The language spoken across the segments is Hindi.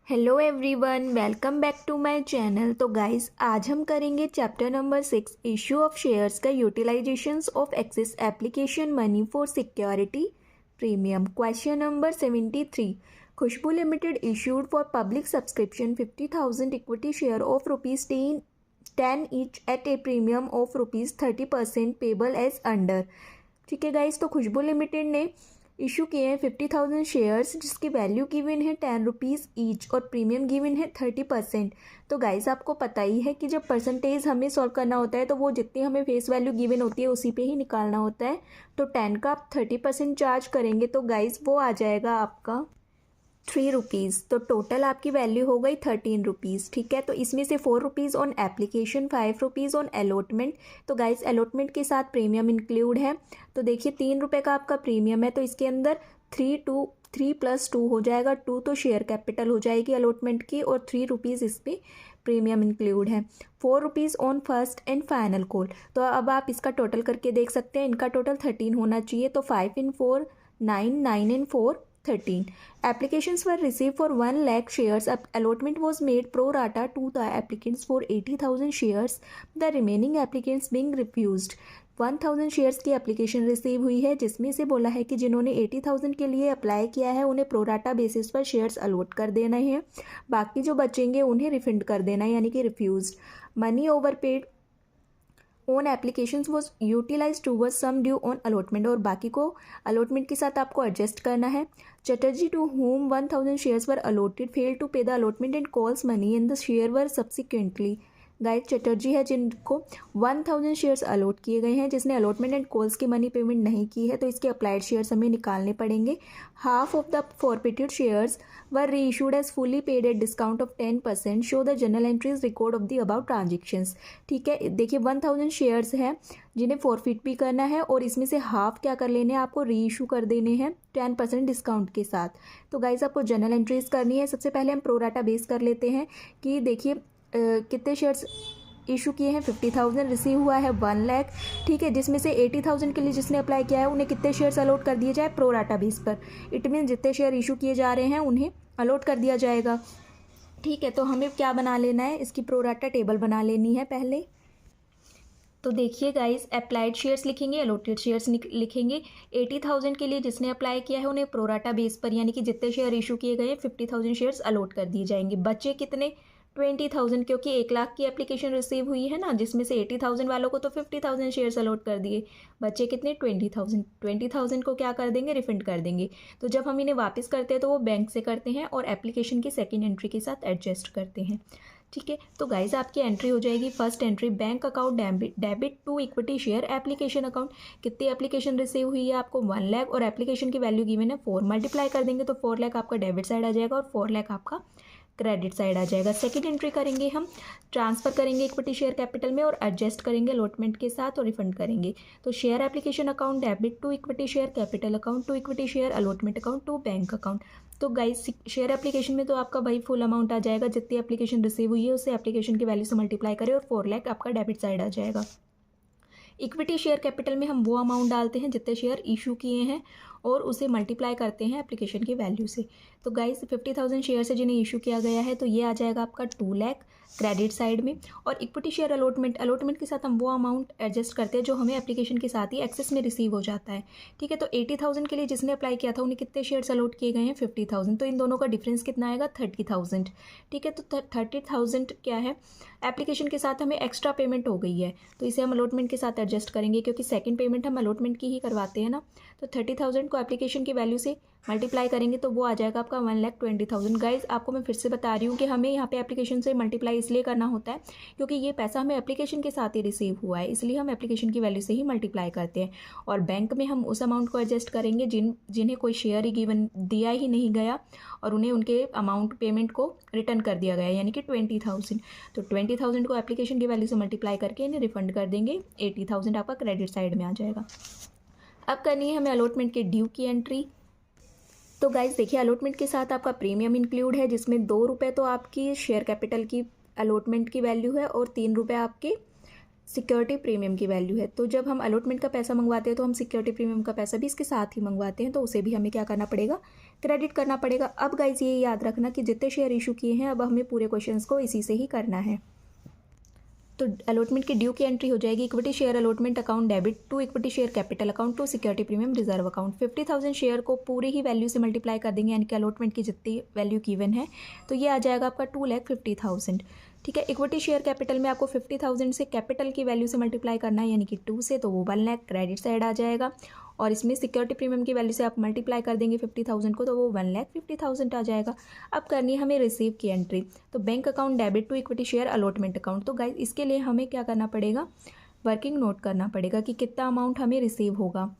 Hello everyone, welcome back to my channel. तो गाइस, आज हम करेंगे chapter number 6 issue of shares का utilisations of excess application money for security premium. Question number 73। Khushboo Limited issued for public subscription 50,000 equity share of ₹10 each at a premium of ₹30% payable as under. ठीक है गाइस, तो खुशबू लिमिटेड ने इशू किए हैं 50,000 शेयर्स जिसकी वैल्यू गिवन है ₹10 ईच और प्रीमियम गिवन है 30%। तो गाइस, आपको पता ही है कि जब परसेंटेज हमें सॉल्व करना होता है तो वो जितनी हमें फेस वैल्यू गिवन होती है उसी पे ही निकालना होता है। तो 10 का आप 30% चार्ज करेंगे तो गाइस वो आ जाएगा आपका ₹3। तो टोटल आपकी वैल्यू हो गई ₹13। ठीक है, तो इसमें से ₹4 ऑन एप्लीकेशन, ₹5 ऑन अलॉटमेंट। तो गाइस, अलॉटमेंट के साथ प्रीमियम इंक्लूड है। तो देखिए, ₹3 का आपका प्रीमियम है तो इसके अंदर 3 + 2 हो जाएगा। 2 तो शेयर कैपिटल हो जाएगी अलॉटमेंट की और ₹3 इस पर प्रीमियम इंक्लूड है। ₹4 on first and final call. तो अब आप इसका टोटल करके देख सकते हैं, इनका टोटल 13 होना चाहिए। तो 5 × 4 9, 9 × 4 13. Applications were received for 1 lakh shares. Allotment was made pro rata to the applicants for 80,000 shares. The remaining applicants being refused. 1,000 shares की एप्लीकेशन रिसीव हुई है जिसमें से बोला है कि जिन्होंने 80,000 के लिए अप्लाई किया है उन्हें प्रोराटा बेसिस पर शेयर्स अलॉट कर देना है। बाकी जो बचेंगे उन्हें रिफंड कर देना है, यानी कि refused. Money over paid on applications was utilise toward some due on allotment, और बाकी को अलॉटमेंट के साथ आपको एडजस्ट करना है। Chatterjee to whom 1,000 shares were allotted fail to pay the allotment and calls money and the share were subsequently. Guys, Chatterjee है जिनको 1,000 शेयर्स अलॉट किए गए हैं, जिसने अलॉटमेंट एंड कॉल्स की मनी पेमेंट नहीं की है, तो इसके अप्लाइड शेयर्स हमें निकालने पड़ेंगे। Half of the forfeited shares were reissued as fully paid at discount of 10%। Show the journal entries record of the about transactions. ठीक है, देखिए 1,000 शेयर्स हैं जिन्हें फॉरफिट भी करना है और इसमें से हाफ क्या कर लेने हैं, आपको रीइशू कर देने हैं 10% डिस्काउंट के साथ। तो गाइज, आपको जर्नल एंट्रीज करनी है। सबसे पहले हम प्रोराटा बेस कर लेते हैं कि देखिए कितने शेयर्स इशू किए हैं। 50,000 रिसीव हुआ है 1 लाख। ठीक है, जिसमें से 80,000 के लिए जिसने अप्लाई किया है उन्हें कितने शेयर्स अलॉट कर दिए जाए प्रोराटा बेस पर। इट मीन जितने शेयर इशू किए जा रहे हैं उन्हें अलॉट कर दिया जाएगा। ठीक है, तो हमें क्या बना लेना है, इसकी प्रोराटा टेबल बना लेनी है पहले। तो देखिए गाइस, अप्लाइड शेयर्स लिखेंगे, अलॉटेड शेयर्स लिखेंगे। 80,000 के लिए जिसने अप्लाई किया है उन्हें प्रोराटा बेस पर, यानी कि जितने शेयर इशू किए गए हैं 50,000 शेयर्स अलॉट कर दिए जाएंगे। बचे कितने, 20,000, क्योंकि 1 लाख की एप्लीकेशन रिसीव हुई है ना, जिसमें से 80,000 वालों को तो 50,000 शेयर्स अलॉट कर दिए। बचे कितने, 20,000। 20,000 को क्या कर देंगे, रिफंड कर देंगे। तो जब हम इन्हें वापस करते हैं तो वो बैंक से करते हैं और एप्लीकेशन की सेकेंड एंट्री के साथ एडजस्ट करते हैं। ठीक है, तो गाइज आपकी एंट्री हो जाएगी। First entry, bank account debit to equity share application account. कितनी एप्लीकेशन रिसीव हुई है, आपको 1 लाख, और एप्लीकेशन की वैल्यू गिवन है 4। मल्टीप्लाई कर देंगे तो 4 लाख आपका डेबिट साइड आ जाएगा और 4 लाख आपका क्रेडिट साइड आ जाएगा। सेकंड एंट्री करेंगे हम, ट्रांसफर करेंगे इक्विटी शेयर कैपिटल में और एडजस्ट करेंगे अलॉटमेंट के साथ और रिफंड करेंगे। तो share application account debit to equity share capital account to equity share allotment account to bank account. तो गाइस, शेयर एप्लीकेशन में तो आपका भाई फुल अमाउंट आ जाएगा, जितनी एप्लीकेशन रिसीव हुई है उसे एप्लीकेशन की वैल्यू से मल्टीप्लाई करें और 4 लाख आपका डेबिट साइड आ जाएगा। इक्विटी शेयर कैपिटल में हम वो अमाउंट डालते हैं जितने शेयर इशू किए हैं और उसे मल्टीप्लाई करते हैं एप्लीकेशन की वैल्यू से। तो गाइस, 50,000 शेयर से जिन्हें इशू किया गया है तो ये आ जाएगा आपका 2 लाख क्रेडिट साइड में। और इक्विटी शेयर अलॉटमेंट के साथ हम वो अमाउंट एडजस्ट करते हैं जो हमें एप्लीकेशन के साथ ही एक्सेस में रिसीव हो जाता है। ठीक है, तो 80,000 के लिए जिसने अप्लाई किया था उन्हें कितने शेयर्स अलॉट किए गए हैं, 50,000। तो इन दोनों का डिफरेंस कितना आएगा, 30,000। ठीक है, तो 30,000 क्या है, एप्लीकेशन के साथ हमें एक्स्ट्रा पेमेंट हो गई है, तो इसे हम अलॉटमेंट के साथ एडजस्ट करेंगे क्योंकि सेकंड पेमेंट हम अलॉटमेंट की ही करवाते हैं ना। तो 30,000 को एप्लीकेशन की वैल्यू से मल्टीप्लाई करेंगे तो वो आ जाएगा आपका 1,20,000। गाइज, आपको मैं फिर से बता रही हूँ कि हमें यहाँ पे एप्लीकेशन से मल्टीप्लाई इसलिए करना होता है क्योंकि ये पैसा हमें एप्लीकेशन के साथ ही रिसीव हुआ है, इसलिए हम एप्लीकेशन की वैल्यू से ही मल्टीप्लाई करते हैं। और बैंक में हम उस अमाउंट को एडजस्ट करेंगे जिन्हें कोई शेयर ही गिवन दिया ही नहीं गया और उन्हें उनके अमाउंट पेमेंट को रिटर्न कर दिया गया, यानी कि 20,000। तो 20,000 को एप्लीकेशन की वैल्यू से मल्टीप्लाई करके इन्हें रिफंड कर देंगे। 80,000 आपका क्रेडिट साइड में आ जाएगा। अब करनी है हमें अलॉटमेंट के ड्यू की एंट्री। तो गाइज देखिए, अलॉटमेंट के साथ आपका प्रीमियम इंक्लूड है जिसमें ₹2 तो आपकी शेयर कैपिटल की अलॉटमेंट की वैल्यू है और ₹3 आपके सिक्योरिटी प्रीमियम की वैल्यू है। तो जब हम अलॉटमेंट का पैसा मंगवाते हैं तो हम सिक्योरिटी प्रीमियम का पैसा भी इसके साथ ही मंगवाते हैं, तो उसे भी हमें क्या करना पड़ेगा, क्रेडिट करना पड़ेगा। अब गाइज ये याद रखना कि जितने शेयर इशू किए हैं अब हमें पूरे क्वेश्चंस को इसी से ही करना है। तो अलॉटमेंट की ड्यू की एंट्री हो जाएगी equity share allotment account debit to equity share capital account to security premium reserve account. 50,000 share को पूरी ही वैल्यू से मल्टीप्लाई कर देंगे, यानी कि अलॉटमेंट की जितनी वैल्यू गिवन है तो ये आ जाएगा आपका 2,50,000। ठीक है, इक्विटी शेयर कैपिटल में आपको 50,000 से कैपिटल की वैल्यू से मल्टीप्लाई करना है, यानी कि 2 से, तो वो 1 लाख क्रेडिट साइड आ जाएगा। और इसमें सिक्योरिटी प्रीमियम की वैल्यू से आप मल्टीप्लाई कर देंगे 50,000 को, तो वो 1,50,000 आ जाएगा। अब करनी है हमें रिसीव की एंट्री। तो bank account debit to equity share allotment account. तो गाइस इसके लिए हमें क्या करना पड़ेगा, वर्किंग नोट करना पड़ेगा कि कितना अमाउंट हमें रिसीव होगा।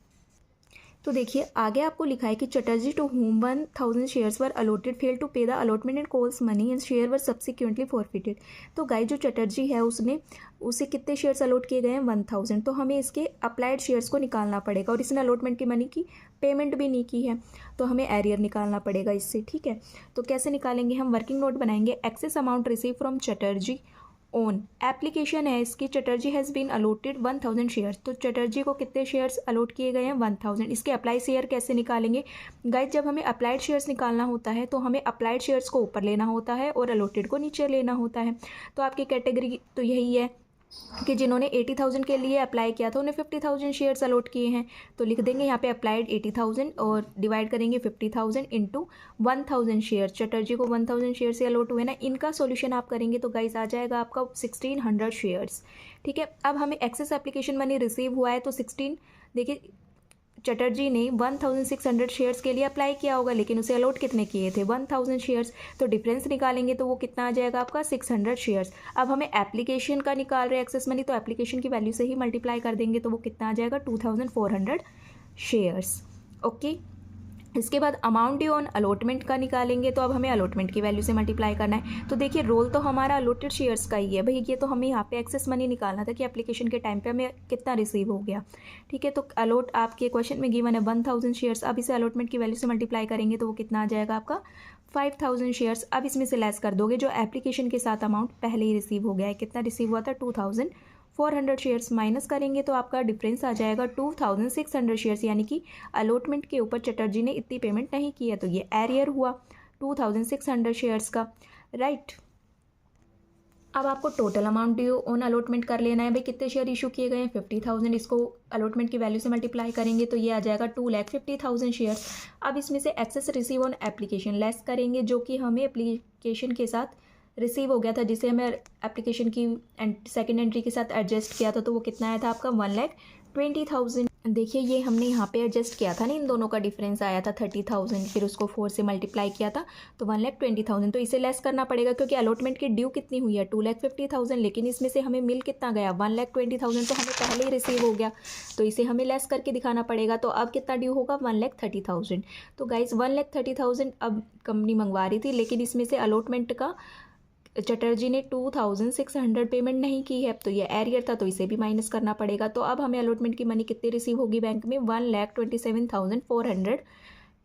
तो देखिए आगे आपको लिखा है कि Chatterjee to whom 1,000 shares were allotted fail to pay the allotment and calls money and share were subsequently forfeited. तो गाइस जो चटर्जी है उसे कितने शेयर्स अलॉट किए गए हैं, 1,000। तो हमें इसके अप्लाइड शेयर्स को निकालना पड़ेगा और इसने अलॉटमेंट की मनी की पेमेंट भी नहीं की है, तो हमें एरियर निकालना पड़ेगा इससे। ठीक है, तो कैसे निकालेंगे, हम वर्किंग नोट बनाएंगे। Excess amount receive from Chatterjee on application है इसकी, Chatterjee has been allotted 1,000 shares. तो चटर्जी को कितने शेयर्स अलॉट किए गए हैं, 1,000। इसके अप्लाई शेयर कैसे निकालेंगे गाइज, जब हमें अप्लाइड शेयर्स निकालना होता है तो हमें अप्लाइड शेयर्स को ऊपर लेना होता है और अलॉटेड को नीचे लेना होता है। तो आपकी कैटेगरी तो यही है कि जिन्होंने 80,000 के लिए अप्लाई किया था उन्हें 50,000 शेयर्स अलॉट किए हैं। तो लिख देंगे यहाँ पे अप्लाइड 80,000 और डिवाइड करेंगे 50,000 इंटू 1,000 शेयर। चटर्जी को 1,000 शेयर से अलॉट हुए ना, इनका सॉल्यूशन आप करेंगे तो गाइस आ जाएगा आपका 1,600 शेयर्स। ठीक है, अब हमें एक्सेस एप्लीकेशन मनी रिसीव हुआ है तो 16, देखिए चटर्जी ने 1,600 शेयर्स के लिए अप्लाई किया होगा, लेकिन उसे अलॉट कितने किए थे, 1,000 शेयर्स। तो डिफरेंस निकालेंगे तो वो कितना आ जाएगा आपका 600 शेयर्स। अब हमें एप्लीकेशन का निकाल रहे एक्सेस मनी, तो एप्लीकेशन की वैल्यू से ही मल्टीप्लाई कर देंगे तो वो कितना आ जाएगा 2,400 शेयर्स। ओके, इसके बाद अमाउंट ड्यू ऑन अलॉटमेंट का निकालेंगे, तो अब हमें अलॉटमेंट की वैल्यू से मल्टीप्लाई करना है। तो देखिए रोल तो हमारा अलॉटेड शेयर्स का ही है भाई, ये तो हमें यहाँ पे एक्सेस मनी निकालना था कि एप्लीकेशन के टाइम पे हमें कितना रिसीव हो गया। ठीक है, तो अलॉट आपके क्वेश्चन में गिवन है 1,000 शेयर्स। अब इसे अलॉटमेंट की वैल्यू से मल्टीप्लाई करेंगे तो वो कितना आ जाएगा आपका 5,000 शेयर्स। अब इसमें से लेस कर दोगे जो एप्लीकेशन के साथ अमाउंट पहले ही रिसीव हो गया है, कितना रिसीव हुआ था 2,400 शेयर्स, माइनस करेंगे तो आपका डिफरेंस आ जाएगा 2,600 शेयर्स, यानी कि अलॉटमेंट के ऊपर चटर्जी ने इतनी पेमेंट नहीं की है, तो ये एरियर हुआ 2,600 शेयर्स का। राइट, अब आपको total amount due on allotment कर लेना है भाई, कितने शेयर इशू किए गए हैं 50,000, इसको अलॉटमेंट की वैल्यू से मल्टीप्लाई करेंगे तो ये आ जाएगा 2,50,000 शेयर्स। अब इसमें से excess receive on application less करेंगे, जो कि हमें एप्लीकेशन के साथ रिसीव हो गया था, जिसे हमें एप्लीकेशन की सेकंड एंट्री के साथ एडजस्ट किया था, तो वो कितना आया था आपका 1,20,000। देखिए ये हमने यहाँ पे एडजस्ट किया था ना, इन दोनों का डिफरेंस आया था 30,000, फिर उसको 4 से मल्टीप्लाई किया था तो 1,20,000। तो इसे लेस करना पड़ेगा क्योंकि अलॉटमेंट की ड्यू कितनी हुई है 2,50,000, लेकिन इसमें से हमें मिल कितना गया 1,20,000, तो हमें पहले ही रिसीव हो गया, तो इसे हमें लेस करके दिखाना पड़ेगा। तो अब कितना ड्यू होगा 1,30,000। तो गाइज 1,30,000 अब कंपनी मंगवा रही थी, लेकिन इसमें से अलॉटमेंट का चटर्जी ने 2,600 पेमेंट नहीं की है, तो ये एरियर था, तो इसे भी माइनस करना पड़ेगा। तो अब हमें अलॉटमेंट की मनी कितनी रिसीव होगी बैंक में 1,27,400।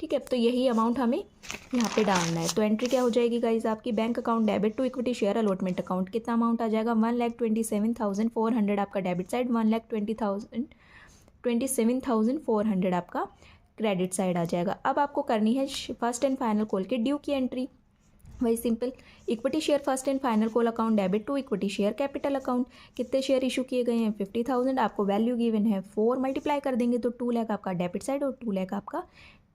ठीक है, तो यही अमाउंट हमें यहाँ पे डालना है। तो एंट्री क्या हो जाएगी गाइज आपकी, bank account debit to equity share allotment account, कितना अमाउंट आ जाएगा 1,27,400 आपका डेबिट साइड, 1,27,400 आपका क्रेडिट साइड आ जाएगा। अब आपको करनी है फर्स्ट एंड फाइनल कॉल के ड्यू की एंट्री, वही simple. Equity share first and final call account debit to equity share capital account, कितने शेयर इशू किए गए हैं 50,000, आपको वैल्यू गिवन है 4, मल्टीप्लाई कर देंगे तो 2 लाख आपका डेबिट साइड और 2 लाख आपका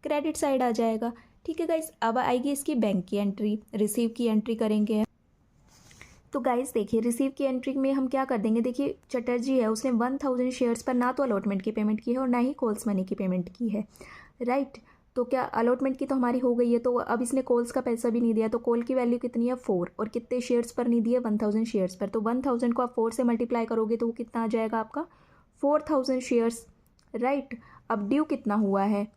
क्रेडिट साइड आ जाएगा। ठीक है गाइस, अब आएगी इसकी बैंक की एंट्री, रिसीव की एंट्री करेंगे। तो गाइस देखिए रिसीव की एंट्री में हम क्या कर देंगे, देखिए चटर्जी है उसने 1,000 शेयर्स पर ना तो अलॉटमेंट की पेमेंट की है और ना ही कॉल्स मनी की पेमेंट की है। राइट, तो क्या अलॉटमेंट की तो हमारी हो गई है, तो अब इसने कॉल्स का पैसा भी नहीं दिया, तो कॉल की वैल्यू कितनी है 4, और कितने शेयर्स पर नहीं दिए 1,000 शेयर्स पर, तो 1,000 को आप 4 से मल्टीप्लाई करोगे तो वो कितना आ जाएगा आपका 4,000 शेयर्स। राइट, अब ड्यू कितना हुआ है,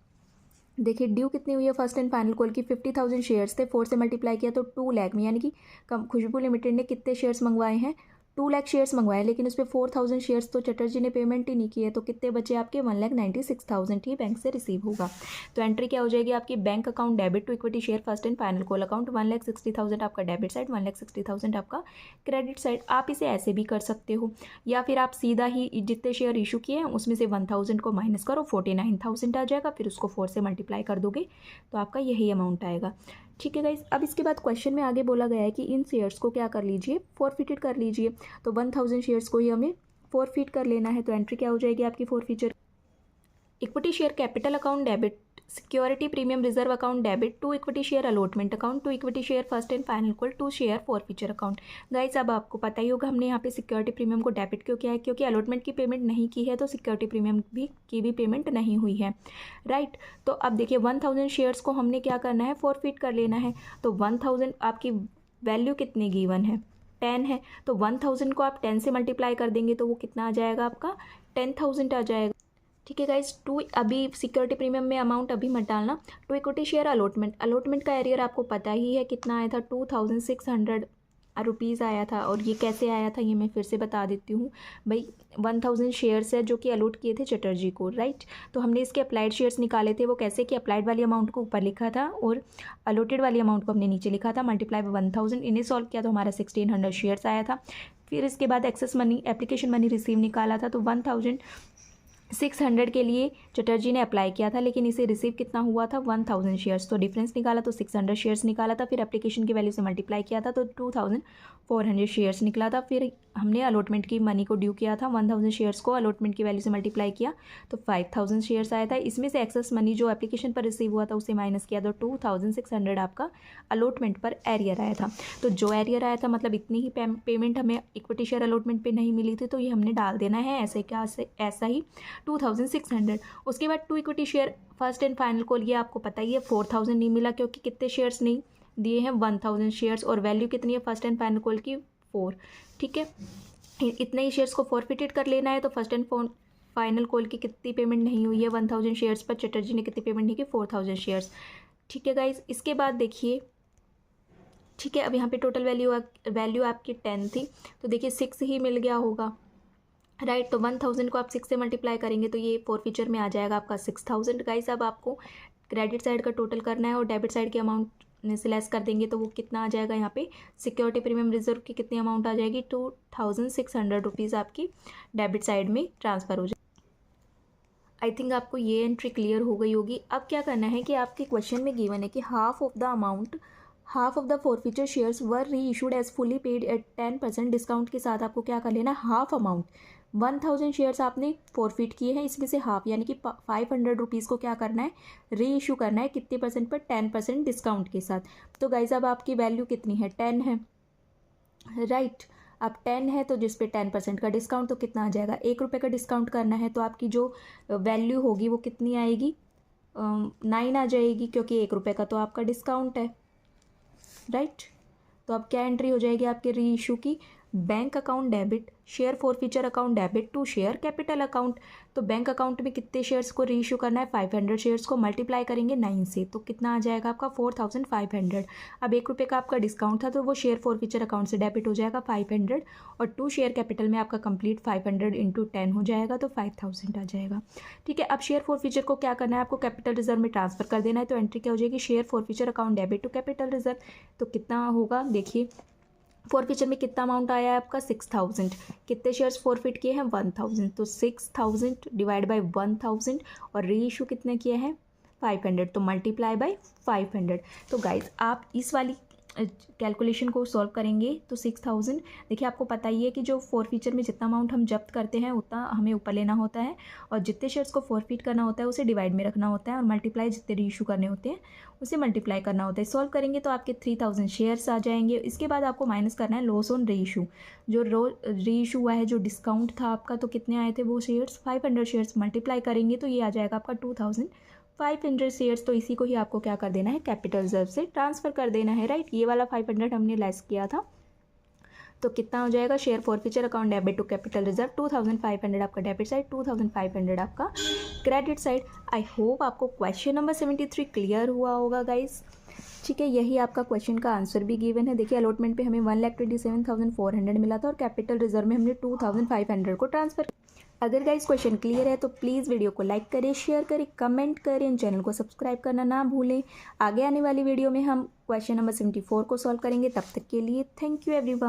देखिए ड्यू कितनी हुई है फर्स्ट एंड फाइनल कॉल की 50,000 शेयर्स थे, 4 से मल्टीप्लाई किया तो 2 लाख में, यानी कि खुशबू लिमिटेड ने कितने शेयर्स मंगवाए हैं 2 लाख शेयर्स मंगवाए लेकिन उस पर 4,000 शेयर्स तो चटर्जी ने पेमेंट ही नहीं किए, तो कितने बचे आपके 1,96,000 ही बैंक से रिसीव होगा। तो एंट्री क्या हो जाएगी आपकी, bank account debit to equity share first and final call account, 1,60,000 आपका डेबिट साइड, 1,60,000 आपका क्रेडिट साइड। आप इसे ऐसे भी कर सकते हो, या फिर आप सीधा ही जितने शेयर इशू किए हैं उसमें से 1,000 को माइनस करो, 49,000 आ जाएगा, फिर उसको 4 से मल्टीप्लाई कर दोगे तो आपका यही अमाउंट आएगा। ठीक है गाइस, अब इसके बाद क्वेश्चन में आगे बोला गया है कि इन शेयर्स को क्या कर लीजिए, फॉरफिटेड कर लीजिए। तो 1,000 शेयर्स को ही हमें फॉरफिट कर लेना है। तो एंट्री क्या हो जाएगी आपकी forfeiture, equity share capital account debit, security premium reserve account debit to equity share allotment account to equity share first and final call to share forfeiture account. Guys अब आपको पता ही होगा हमने यहाँ पे सिक्योरिटी प्रीमियम को डेबिट क्यों किया है, क्योंकि अलॉटमेंट की पेमेंट नहीं की है तो सिक्योरिटी प्रीमियम की भी पेमेंट नहीं हुई है, राइट। तो अब देखिए 1,000 शेयर्स को हमने क्या करना है, फॉरफिट कर लेना है। तो 1,000 आपकी वैल्यू कितनी गिवन है, 10 है, तो 1,000 को आप 10 से मल्टीप्लाई कर देंगे तो वो कितना आ जाएगा आपका 10,000 आ जाएगा। ठीक है गाइस, टू अभी सिक्योरिटी प्रीमियम में अमाउंट अभी मत डालना। टू इक्विटी शेयर अलॉटमेंट का एरियर आपको पता ही है कितना आया था, 2,600 रुपीज़ आया था। और ये कैसे आया था ये मैं फिर से बता देती हूँ भाई। 1,000 शेयर्स है जो कि अलॉट किए थे चटर्जी को, राइट। तो हमने इसके अप्लाइड शेयर्स निकाले थे, वो कैसे कि अप्लाइड वाली अमाउंट को ऊपर लिखा था और अलॉटेड वाली अमाउंट को हमने नीचे लिखा था, मल्टीप्लाई बाय 1,000। इन्हें सॉल्व किया तो हमारा 1,600 शेयर्स आया था। फिर इसके बाद excess money, application money receive निकाला था, तो 1,600 के लिए चटर्जी ने अप्लाई किया था, लेकिन इसे रिसीव कितना हुआ था 1,000 शेयर्स। तो डिफरेंस निकाला तो 600 शेयर्स निकाला था, फिर एप्लीकेशन की वैल्यू से मल्टीप्लाई किया था तो 2,400 शेयर्स निकला था। फिर हमने अलॉटमेंट की मनी को ड्यू किया था, 1,000 शेयर्स को अलॉटमेंट की वैल्यू से मल्टीप्लाई किया तो 5,000 शेयर्स आया था। इसमें से एक्सेस मनी जो एप्लीकेशन पर रिसीव हुआ था उसे माइनस किया तो 2,600 आपका अलॉटमेंट पर एरियर आया था। तो जो एरियर आया था मतलब इतनी ही पेमेंट हमें इक्विटी शेयर अलॉटमेंट पे नहीं मिली थी, तो ये हमने डाल देना है ऐसे क्या ऐसा ही 2,600। उसके बाद to equity share first and final call, ये आपको पता ही है 4,000 नहीं मिला क्योंकि कितने शेयर्स नहीं दिए हैं 1,000 शेयर्स, और वैल्यू कितनी है फर्स्ट एंड फाइनल कॉल की 4। ठीक है, इतने ही शेयर्स को फॉरफिटेड कर लेना है। तो फर्स्ट एंड फाइनल कॉल की कितनी पेमेंट नहीं हुई है 1,000 शेयर्स पर, चटर्जी ने कितनी पेमेंट नहीं की 4,000 शेयर्स। ठीक है गाइज, इसके बाद देखिए, ठीक है अब यहाँ पे टोटल वैल्यू आपकी 10 थी, तो देखिए 6 ही मिल गया होगा, राइट। तो 1,000 को आप 6 से मल्टीप्लाई करेंगे तो ये फॉरफीचर में आ जाएगा आपका 6,000। गाइस अब आपको क्रेडिट साइड का टोटल करना है और डेबिट साइड की अमाउंट में से लेस कर देंगे तो वो कितना आ जाएगा, यहाँ पे सिक्योरिटी प्रीमियम रिजर्व की कितनी अमाउंट आ जाएगी 2,600 रुपीज़ आपकी डेबिट साइड में ट्रांसफ़र हो जाएगी। आई थिंक आपको ये एंट्री क्लियर हो गई होगी। अब क्या करना है कि आपके क्वेश्चन में गिवन है कि half of the forfeiture shares were reissued as fully paid at 10% discount के साथ आपको क्या कर लेना, हाफ अमाउंट 1,000 शेयर्स आपने फॉरफिट किए हैं, इसमें से हाफ यानी कि 500 रुपीज़ को क्या करना है, री इशू करना है कितने परसेंट पर, 10% डिस्काउंट के साथ। तो गाइस अब आपकी वैल्यू कितनी है 10 है, राइट। अब 10 है तो जिस पे 10% का डिस्काउंट तो कितना आ जाएगा, 1 रुपये का डिस्काउंट करना है तो आपकी जो वैल्यू होगी वो कितनी आएगी 9 आ जाएगी, क्योंकि 1 रुपये का तो आपका डिस्काउंट है, राइट। तो अब क्या एंट्री हो जाएगी आपके री इशू की, bank account debit share forfeiture account debit to share capital account. तो बैंक अकाउंट में कितने शेयर्स को री इशू करना है, 500 शेयर्स को मल्टीप्लाई करेंगे 9 से तो कितना आ जाएगा आपका 4,500। अब 1 रुपये का आपका डिस्काउंट था तो वो शेयर फॉरफीचर अकाउंट से डेबिट हो जाएगा 500, और टू शेयर कैपिटल में आपका कंप्लीट 500 इंटू 10 हो जाएगा तो 5,000 आ जाएगा। ठीक है, अब शेयर फॉरफीचर को क्या करना है, आपको कैपिटल रिजर्व में ट्रांसफर कर देना है। तो एंट्री क्या हो जाएगी, share forfeiture account debit to capital reserve. तो कितना होगा देखिए, फॉरफीचर में कितना अमाउंट आया है आपका 6,000, कितने शेयर्स फॉरफिट किए हैं 1,000, तो 6,000 डिवाइड बाय 1,000, और री इशू कितने किए हैं 500, तो मल्टीप्लाई बाय 500। तो गाइज आप इस वाली कैलकुलेशन को सॉल्व करेंगे तो 6,000, देखिए आपको पता ही है कि जो फॉरफीचर में जितना अमाउंट हम जब्त करते हैं उतना हमें ऊपर लेना होता है, और जितने शेयर्स को फॉरफिट करना होता है उसे डिवाइड में रखना होता है, और मल्टीप्लाई जितने री इशू करने होते हैं उसे मल्टीप्लाई करना होता है। सॉल्व करेंगे तो आपके 3,000 शेयर्स आ जाएंगे। इसके बाद आपको माइनस करना है लॉस ऑन री इशू, जो री इशू हुआ है, जो डिस्काउंट था आपका, तो कितने आए थे वो शेयर्स 500 शेयर्स, मल्टीप्लाई करेंगे तो ये आ जाएगा आपका 2,500 शेयर्स। तो इसी को ही आपको क्या कर देना है, कैपिटल रिजर्व से ट्रांसफ़र कर देना है, राइट। ये वाला 500 हमने लेस किया था, तो कितना हो जाएगा, share forfeiture account debit to capital reserve 2,500 आपका डेबिट साइड, 2,500 आपका क्रेडिट साइड। आई होप आपको क्वेश्चन नंबर 73 क्लियर हुआ होगा गाइस। ठीक है, यही आपका क्वेश्चन का आंसर भी गिवन है। देखिए अलॉटमेंट पे हमें 1,27,400 मिला था और कैपिटल रिजर्व में हमने 2,500 को ट्रांसफर। अगर गाइस क्वेश्चन क्लियर है तो प्लीज़ वीडियो को लाइक करें, शेयर करें, कमेंट करें, चैनल को सब्सक्राइब करना ना भूलें। आगे आने वाली वीडियो में हम क्वेश्चन नंबर 74 को सॉल्व करेंगे। तब तक के लिए थैंक यू एवरीवन।